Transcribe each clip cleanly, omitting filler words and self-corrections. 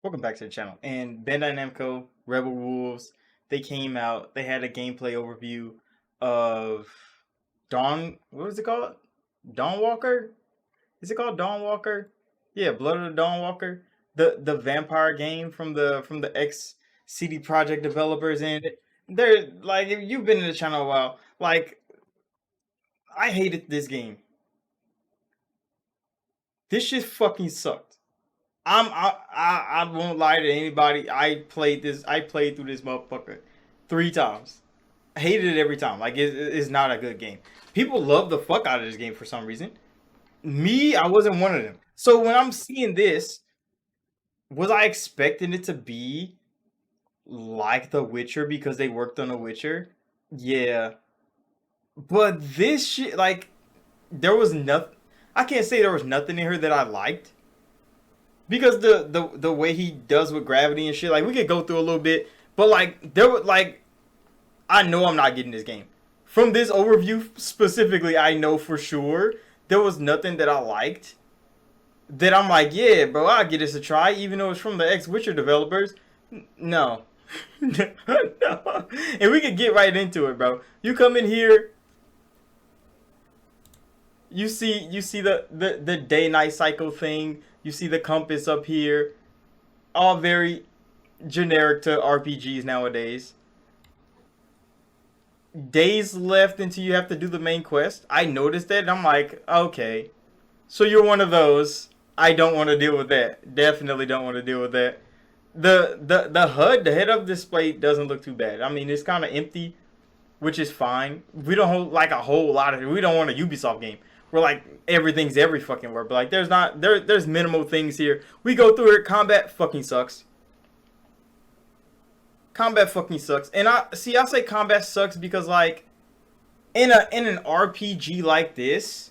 Welcome back to the channel. And Bandai Namco, Rebel Wolves, they came out. They had a gameplay overview of What is it called? Dawnwalker? Is it called Dawnwalker? Yeah, Blood of the Dawnwalker. The vampire game from the ex CD Projekt developers, and they're like, if you've been in the channel a while, like I hated this game. This shit fucking sucked. I won't lie to anybody. I played through this motherfucker 3 times. I hated it every time. Like it's not a good game. People love the fuck out of this game for some reason. Me, I wasn't one of them. So when I'm seeing this, was I expecting it to be like The Witcher because they worked on The Witcher? Yeah. But this shit, like, there was nothing. I can't say there was nothing in here that I liked because the way he does with gravity and shit, like we could go through a little bit, but like there was like I know I'm not getting this game. From this overview specifically, I know for sure there was nothing that I liked that I'm like, yeah, bro, I'll give this a try, even though it's from the ex-Witcher developers. No. No. And we could get right into it, bro. You come in here, you see the day-night cycle thing, you see the compass up here, all very generic to RPGs nowadays. Days left until you have to do the main quest. I noticed that and I'm like, okay. So you're one of those. I don't want to deal with that. Definitely don't want to deal with that. The HUD, the head up display doesn't look too bad. I mean, it's kind of empty, which is fine. We don't hold like a whole lot of it. We don't want a Ubisoft game where like everything's every fucking word. But like there's minimal things here. We go through it. Combat fucking sucks. Combat fucking sucks. And I say combat sucks because like in an RPG like this,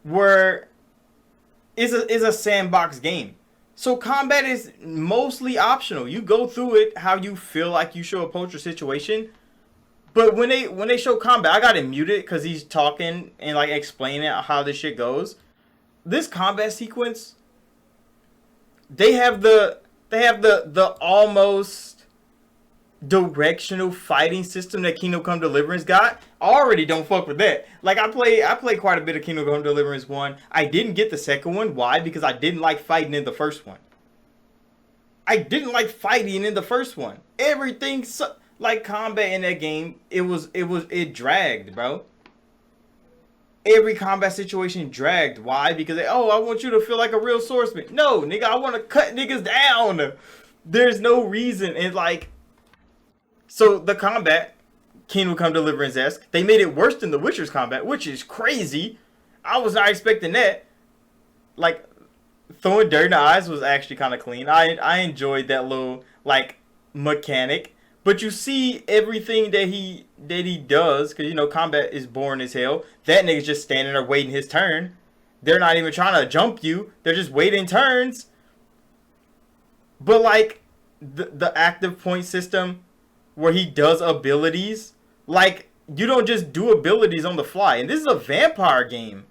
where is a sandbox game. So combat is mostly optional. You go through it how you feel like you should approach your situation. But when they show combat, I got it muted because he's talking and like explaining how this shit goes. This combat sequence, they have the almost directional fighting system that Kingdom Come Deliverance got. I already don't fuck with that. Like I play quite a bit of Kingdom Come Deliverance 1. I didn't get the second one. Why? Because I didn't like fighting in the first one. I didn't like fighting in the first one. Everything like combat in that game, it dragged, bro. Every combat situation dragged. Why? Because I want you to feel like a real swordsman. No, nigga, I want to cut niggas down. There's no reason. And like, so the combat, Kingdom Come Deliverance-esque, they made it worse than The Witcher's combat, which is crazy. I was not expecting that. Like, throwing dirt in the eyes was actually kind of clean. I enjoyed that little like mechanic. But you see everything that he does, because you know combat is boring as hell. That nigga's just standing there waiting his turn. They're not even trying to jump you. They're just waiting turns. But like the active point system where he does abilities, like you don't just do abilities on the fly. And this is a vampire game.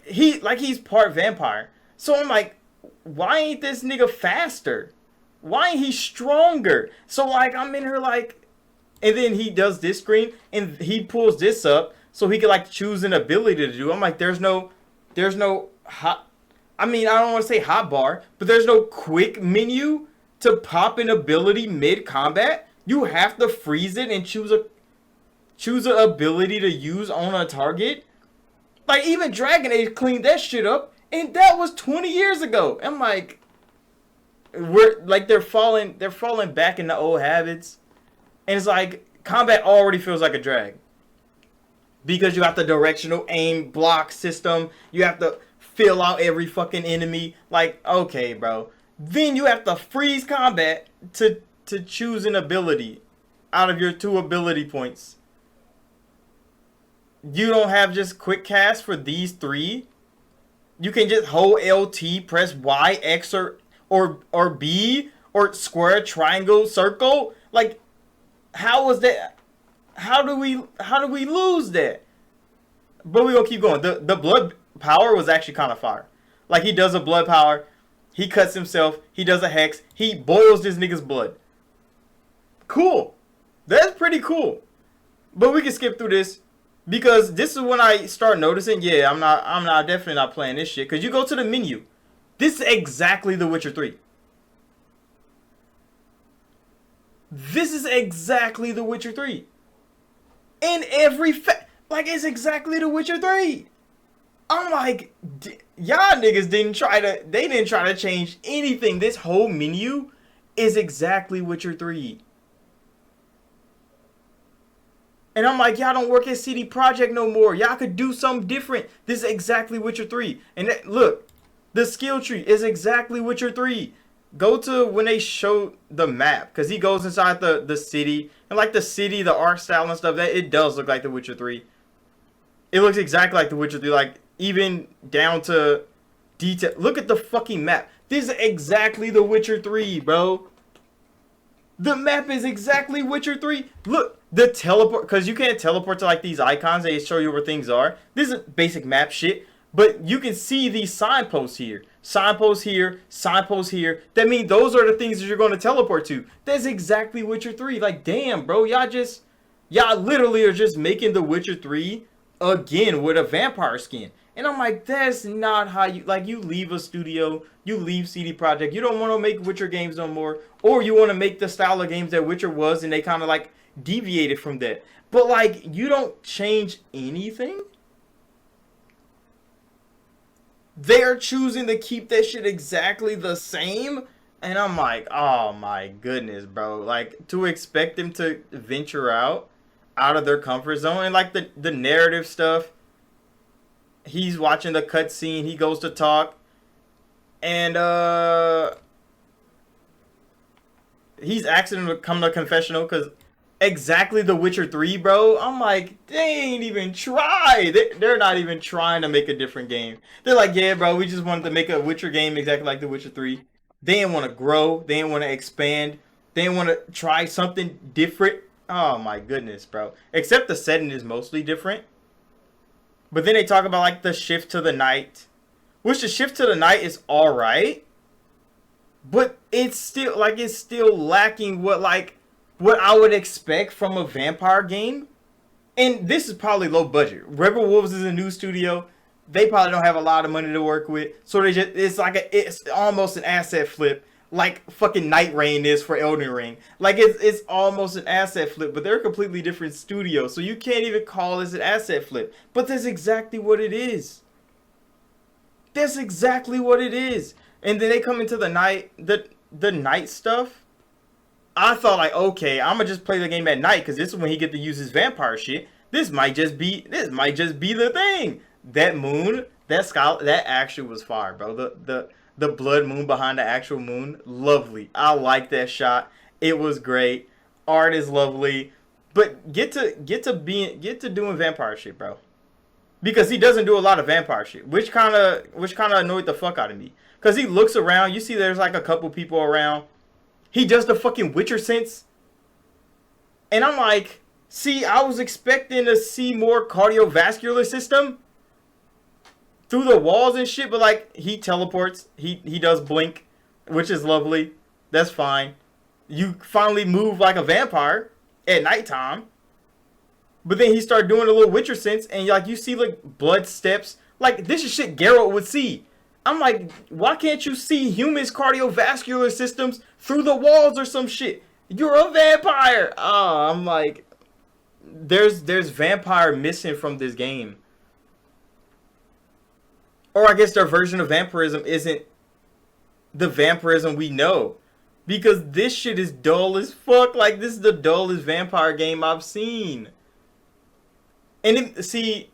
He's part vampire. So I'm like, why ain't this nigga faster? Why ain't he stronger? So like I'm in here like, and then he does this screen and he pulls this up so he can like choose an ability to do. I'm like, there's no hot. I mean, I don't want to say hot bar, but there's no quick menu to pop an ability mid combat. You have to freeze it and choose an ability to use on a target. Like even Dragon Age cleaned that shit up, and that was 20 years ago. I'm like, they're falling back into old habits, and it's like combat already feels like a drag because you have the directional aim block system. You have to fill out every fucking enemy. Like, okay, bro. Then you have to freeze combat to choose an ability out of your 2 ability points. You don't have just quick cast for these 3. You can just hold LT, press Y, X, or B, or square, triangle, circle. Like, how was that? How do we lose that? But we gonna keep going. The blood power was actually kind of fire. Like he does a blood power, He cuts himself. He does a hex. He boils this nigga's blood. Cool. That's pretty cool. But we can skip through this because this is when I start noticing. Yeah, I'm not definitely not playing this shit. Cause you go to the menu. This is exactly The Witcher 3. This is exactly The Witcher 3. In every like it's exactly The Witcher 3. I'm like, y'all niggas didn't try to change anything. This whole menu is exactly Witcher 3. And I'm like, y'all don't work at CD Projekt no more. Y'all could do something different. This is exactly Witcher 3. And look, the skill tree is exactly Witcher 3. Go to when they show the map, because he goes inside the city. And like the city, the art style and stuff, that it does look like The Witcher 3. It looks exactly like The Witcher 3, like even down to detail. Look at the fucking map. This is exactly The Witcher 3, bro. The map is exactly Witcher 3. Look, the teleport, because you can't teleport to like these icons. They show you where things are. This is basic map shit. But you can see these signposts here. Signposts here. Signposts here. That means those are the things that you're going to teleport to. That's exactly Witcher 3. Like, damn, bro. Y'all literally are just making The Witcher 3 again with a vampire skin. And I'm like, that's not how you, like, you leave a studio, you leave CD Projekt, you don't want to make Witcher games no more, or you want to make the style of games that Witcher was, and they kind of, like, deviated from that. But, like, you don't change anything? They're choosing to keep that shit exactly the same? And I'm like, oh my goodness, bro. Like, to expect them to venture out of their comfort zone, and, like, the narrative stuff, he's watching the cutscene. He goes to talk, and he's asking him to come to confessional because exactly The Witcher 3, bro. I'm like, they ain't even try. They're not even trying to make a different game. They're like, yeah, bro, we just wanted to make a Witcher game exactly like The Witcher 3. They didn't want to grow. They didn't want to expand. They didn't want to try something different. Oh my goodness, bro. Except the setting is mostly different. But then they talk about like the shift to the night, which the shift to the night is all right, but it's still lacking what I would expect from a vampire game. And this is probably low budget. Rebel Wolves is a new studio. They probably don't have a lot of money to work with, so it's almost an asset flip, like fucking Night Rain is for Elden Ring. Like it's almost an asset flip, but they're a completely different studio, so you can't even call this an asset flip. But that's exactly what it is. That's exactly what it is. And then they come into the night stuff. I thought like, okay, I'm gonna just play the game at night because this is when he get to use his vampire shit. This might just be the thing. That moon, that sky, that actually was fire, bro. The blood moon behind the actual moon, lovely. I like that shot. It was great. Art is lovely. But get to doing vampire shit, bro. Because he doesn't do a lot of vampire shit, which kind of annoyed the fuck out of me. Cause he looks around, you see there's like a couple people around. He does the fucking Witcher sense. And I'm like, see, I was expecting to see more cardiovascular system through the walls and shit, but like he teleports, he does blink, which is lovely. That's fine. You finally move like a vampire at nighttime, but then he started doing a little Witcher sense, and like you see like blood steps. Like this is shit Geralt would see. I'm like, why can't you see humans' cardiovascular systems through the walls or some shit? You're a vampire. Oh, I'm like, there's vampire missing from this game. Or I guess their version of vampirism isn't the vampirism we know. Because this shit is dull as fuck. Like, this is the dullest vampire game I've seen. And then, see...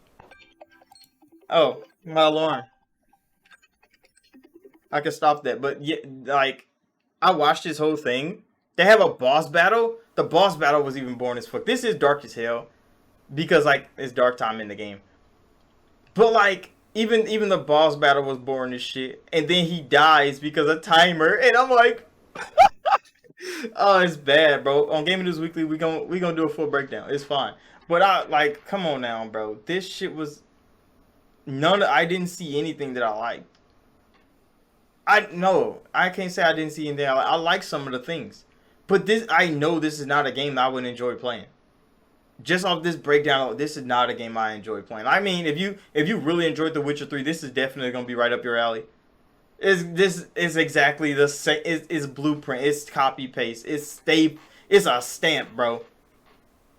Oh, my alarm. I can stop that. But, yeah, like, I watched this whole thing. They have a boss battle. The boss battle was even boring as fuck. This is dark as hell. Because, like, it's dark time in the game. But, like... Even the boss battle was boring as shit. And then he dies because of timer. And I'm like... oh, it's bad, bro. On Gaming News Weekly, we gonna do a full breakdown. It's fine. But come on now, bro. This shit was... I didn't see anything that I liked. I can't say I didn't see anything. I like some of the things, but this I know this is not a game that I would enjoy playing. Just off this breakdown, this is not a game I enjoy playing. I mean, if you really enjoyed The Witcher 3, this is definitely gonna be right up your alley. This is exactly the same. It's blueprint. It's copy paste. It's a stamp, bro.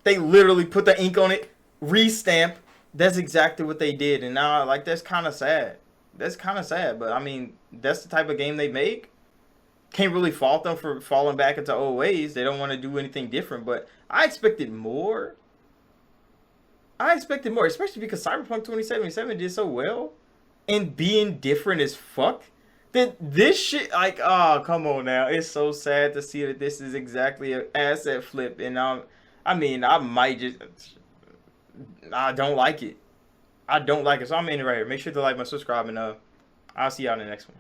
They literally put the ink on it, restamp. That's exactly what they did, and now like that's kind of sad. That's kind of sad, but I mean that's the type of game they make. Can't really fault them for falling back into old ways. They don't want to do anything different, but I expected more. I expected more, especially because Cyberpunk 2077 did so well, and being different as fuck. That this shit, like, oh, come on now. It's so sad to see that this is exactly an asset flip, and I mean, I might just, I don't like it. I don't like it, so I'm in it right here. Make sure to like my subscribe, and I'll see y'all in the next one.